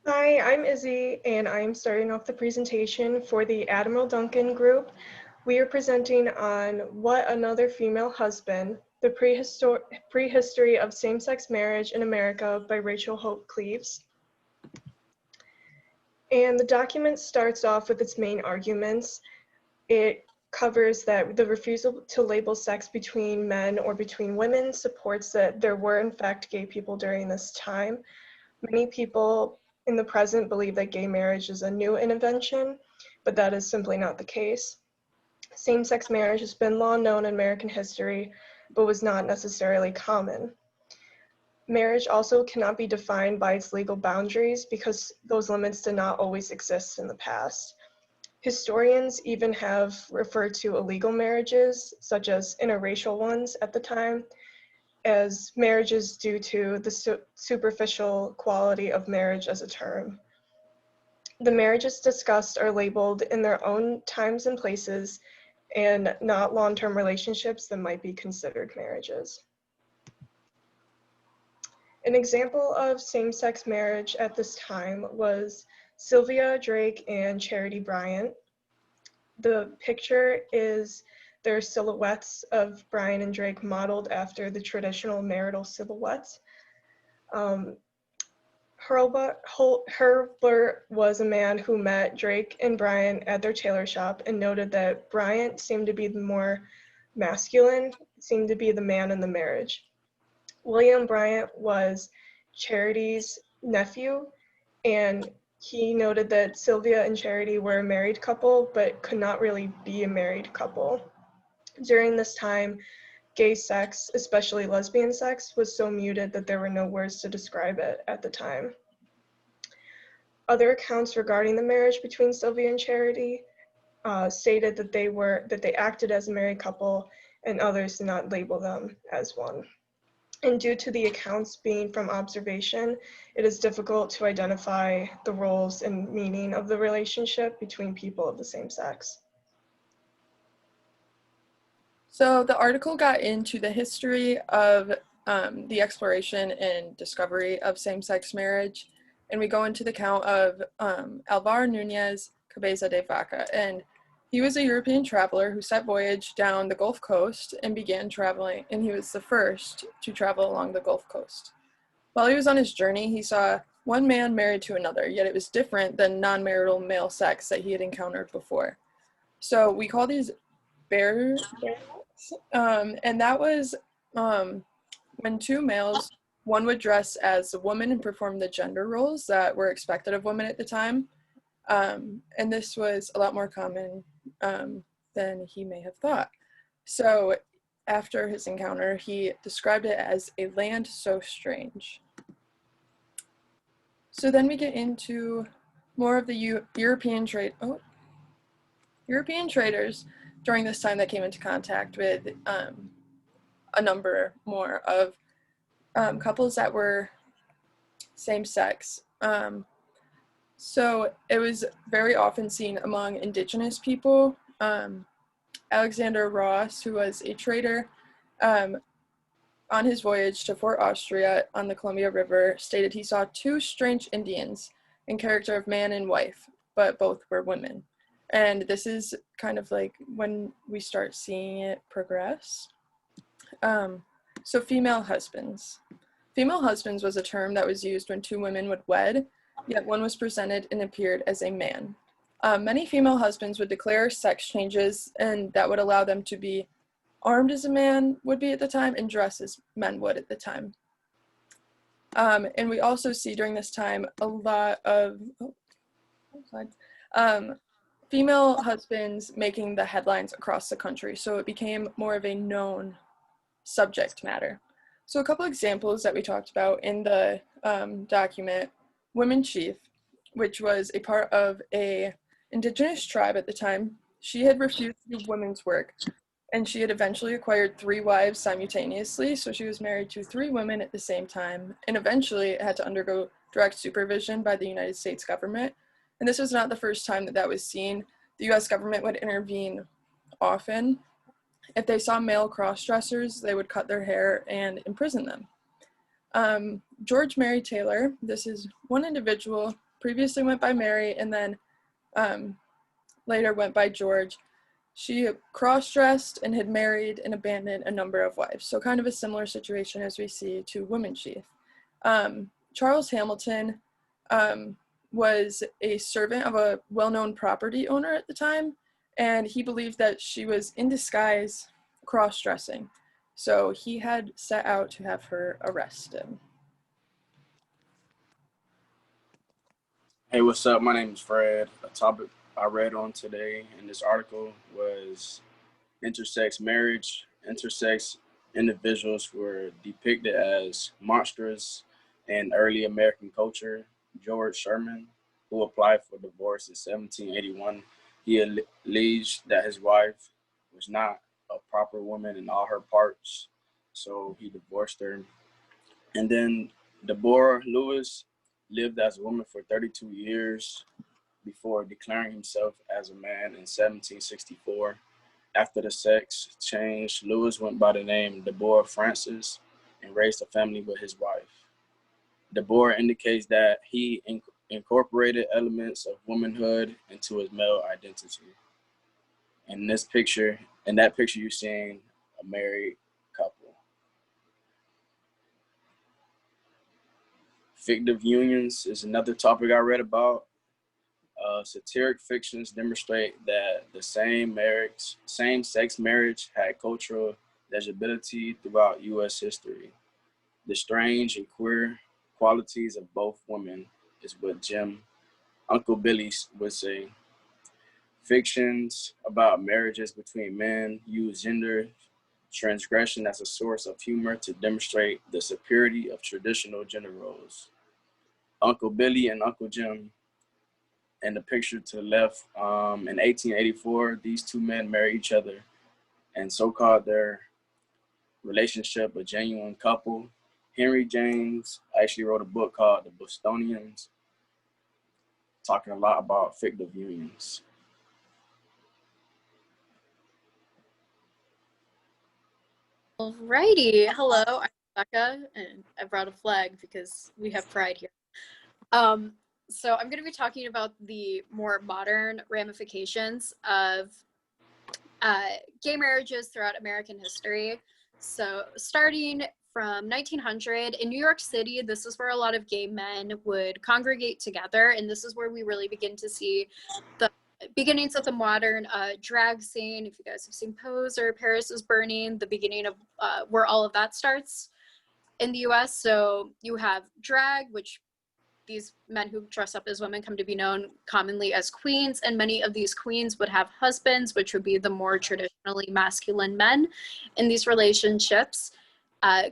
Hi, I'm Izzy, and I'm starting off the presentation for the Admiral Duncan group. We are presenting on What Another Female Husband, the Prehistory of Same-Sex Marriage in America by Rachel Hope Cleaves. And the document starts off with its main arguments. It covers that the refusal to label sex between men or between women supports that there were in fact gay people during this time. Many people in the present believe that gay marriage is a new invention, but that is simply not the case. Same-sex marriage has been long known in American history, but was not necessarily common. Marriage also cannot be defined by its legal boundaries because those limits did not always exist in the past. Historians even have referred to illegal marriages, such as interracial ones at the time, as marriages due to the superficial quality of marriage as a term. The marriages discussed are labeled in their own times and places and not long-term relationships that might be considered marriages. An example of same-sex marriage at this time was Sylvia Drake and Charity Bryant. The picture is their silhouettes of Brian and Drake modeled after the traditional marital silhouettes. Herbert was a man who met Drake and Bryant at their tailor shop and noted that Bryant seemed to be the more masculine, seemed to be the man in the marriage. William Bryant was Charity's nephew, and he noted that Sylvia and Charity were a married couple, but could not really be a married couple. During this time, gay sex, especially lesbian sex, was so muted that there were no words to describe it at the time. Other accounts regarding the marriage between Sylvia and Charity stated that they acted as a married couple, and others did not label them as one. And due to the accounts being from observation, it is difficult to identify the roles and meaning of the relationship between people of the same sex. So the article got into the history of the exploration and discovery of same-sex marriage, and we go into the account of Alvar Núñez Cabeza de Vaca, and he was a European traveler who set voyage down the Gulf Coast and began traveling, and he was the first to travel along the Gulf Coast. While he was on his journey, he saw one man married to another, yet it was different than non-marital male sex that he had encountered before. So we call these bear and that was when two males, one would dress as a woman and perform the gender roles that were expected of women at the time. And this was a lot more common than he may have thought. So after his encounter, he described it as a land so strange. So then we get into more of the European traders during this time that came into contact with a number more of couples that were same-sex. So it was very often seen among indigenous people. Alexander Ross, who was a trader on his voyage to Fort Austria on the Columbia River, stated he saw two strange Indians in character of man and wife, but both were women. And this is kind of like when we start seeing it progress. So female husbands. Female husbands was a term that was used when two women would wed, yet one was presented and appeared as a man. Many female husbands would declare sex changes, and that would allow them to be armed as a man would be at the time and dress as men would at the time. And we also see during this time a lot of female husbands making the headlines across the country, so it became more of a known subject matter. So a couple examples that we talked about in the document: Woman Chief, which was a part of a indigenous tribe at the time. She had refused to do women's work, and she had eventually acquired 3 wives simultaneously, so she was married to 3 women at the same time, and eventually had to undergo direct supervision by the United States government. And this was not the first time that was seen. The US government would intervene often. If they saw male cross-dressers, they would cut their hair and imprison them. George Mary Taylor, this is one individual, previously went by Mary and then later went by George. She cross-dressed and had married and abandoned a number of wives. So kind of a similar situation as we see to Woman Chief. Charles Hamilton was a servant of a well-known property owner at the time, and he believed that she was in disguise cross-dressing. So he had set out to have her arrested. Hey, what's up? My name is Fred. A topic I read on today in this article was intersex marriage. Intersex individuals were depicted as monsters in early American culture. George Sherman, who applied for divorce in 1781, he alleged that his wife was not a proper woman in all her parts, so he divorced her. And then Deborah Lewis lived as a woman for 32 years before declaring himself as a man in 1764. After the sex change, Lewis went by the name Deborah Francis and raised a family with his wife. Deborah indicates that he incorporated elements of womanhood into his male identity. In that picture, you're seeing a married couple. Fictive unions is another topic I read about. Satiric fictions demonstrate that the same-sex marriage had cultural legibility throughout U.S. history. The strange and queer qualities of both women is what Uncle Billy would say. Fictions about marriages between men use gender transgression as a source of humor to demonstrate the superiority of traditional gender roles. Uncle Billy and Uncle Jim, in the picture to the left, in 1884, these two men married each other and so called their relationship a genuine couple. Henry James actually wrote a book called The Bostonians, talking a lot about fictive unions. Alrighty, hello, I'm Becca, and I brought a flag because we have pride here. So I'm going to be talking about the more modern ramifications of gay marriages throughout American history. So starting from 1900 in New York City, this is where a lot of gay men would congregate together, and this is where we really begin to see the beginnings of the modern drag scene. If you guys have seen Pose or Paris is Burning, the beginning of where all of that starts in the US. So you have drag, which these men who dress up as women come to be known commonly as queens, and many of these queens would have husbands, which would be the more traditionally masculine men in these relationships.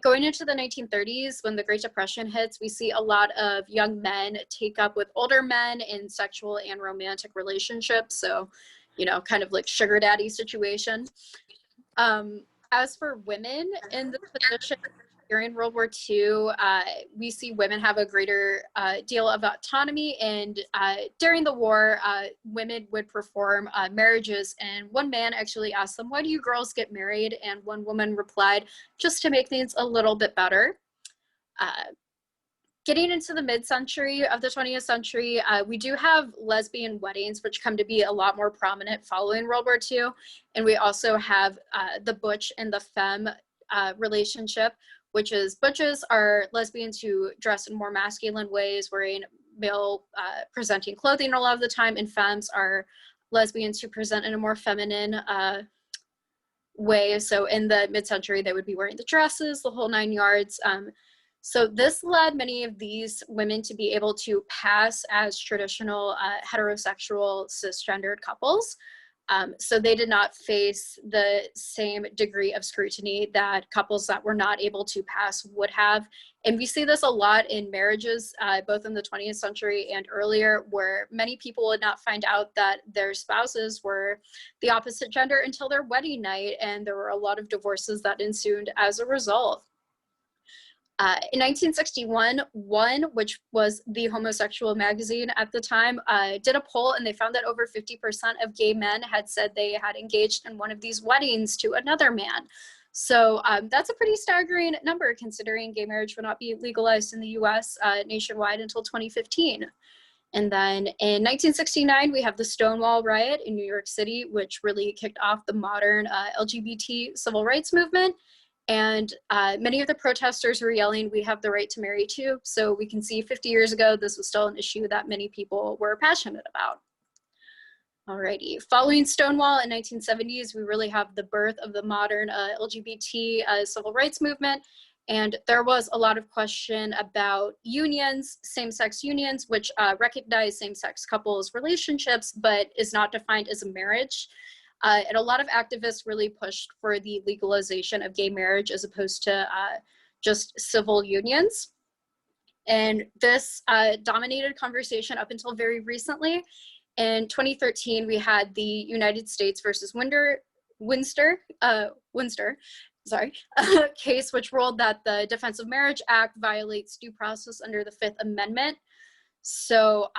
Going into the 1930s, when the Great Depression hits, we see a lot of young men take up with older men in sexual and romantic relationships. So, you know, kind of like sugar daddy situation. As for women in this position, during World War II, we see women have a greater deal of autonomy, and during the war, women would perform marriages, and one man actually asked them, "Why do you girls get married?" And one woman replied, "Just to make things a little bit better." Getting into the mid-century of the 20th century, we do have lesbian weddings, which come to be a lot more prominent following World War II, and we also have the butch and the femme relationship, which is butches are lesbians who dress in more masculine ways, wearing male presenting clothing a lot of the time, and femmes are lesbians who present in a more feminine way. So in the mid-century, they would be wearing the dresses, the whole 9 yards. So this led many of these women to be able to pass as traditional heterosexual cisgendered couples. So they did not face the same degree of scrutiny that couples that were not able to pass would have. And we see this a lot in marriages, both in the 20th century and earlier, where many people would not find out that their spouses were the opposite gender until their wedding night. And there were a lot of divorces that ensued as a result. In 1961, One, which was the homosexual magazine at the time, did a poll, and they found that over 50% of gay men had said they had engaged in one of these weddings to another man. So that's a pretty staggering number considering gay marriage would not be legalized in the US nationwide until 2015. And then in 1969, we have the Stonewall riot in New York City, which really kicked off the modern LGBT civil rights movement. And many of the protesters were yelling, "We have the right to marry too." So we can see 50 years ago, this was still an issue that many people were passionate about. Alrighty, following Stonewall in 1970s, we really have the birth of the modern LGBT civil rights movement. And there was a lot of question about unions, same-sex unions, which recognize same-sex couples relationships, but is not defined as a marriage. And a lot of activists really pushed for the legalization of gay marriage as opposed to just civil unions. And this dominated conversation up until very recently. In 2013, we had the United States versus Windsor case, which ruled that the Defense of Marriage Act violates due process under the Fifth Amendment. So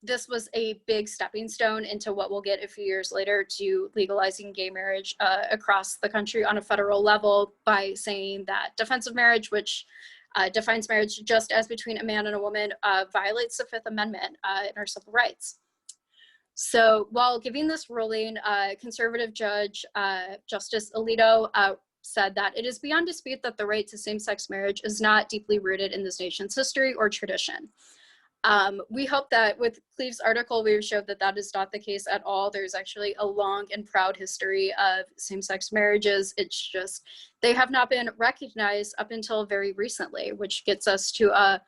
this was a big stepping stone into what we'll get a few years later to legalizing gay marriage across the country on a federal level by saying that defense of marriage, which defines marriage just as between a man and a woman, violates the Fifth Amendment in our civil rights. So while giving this ruling, conservative judge, Justice Alito, said that it is beyond dispute that the right to same-sex marriage is not deeply rooted in this nation's history or tradition. We hope that with Cleave's article, we've showed that that is not the case at all. There's actually a long and proud history of same-sex marriages. It's just, they have not been recognized up until very recently, which gets us to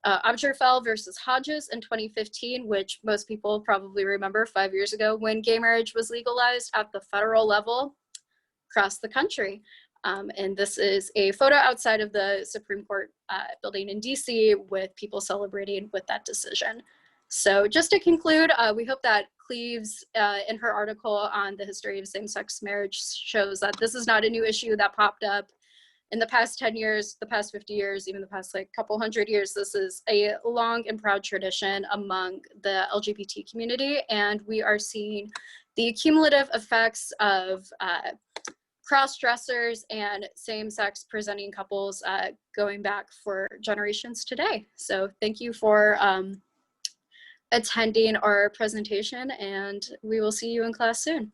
Obergefell versus Hodges in 2015, which most people probably remember 5 years ago when gay marriage was legalized at the federal level across the country. And this is a photo outside of the Supreme Court building in DC with people celebrating with that decision. So just to conclude, we hope that Cleave's in her article on the history of same-sex marriage shows that this is not a new issue that popped up in the past 10 years, the past 50 years, even the past like couple hundred years. This is a long and proud tradition among the LGBT community, and we are seeing the cumulative effects of cross-dressers and same-sex presenting couples going back for generations today. So thank you for attending our presentation, and we will see you in class soon.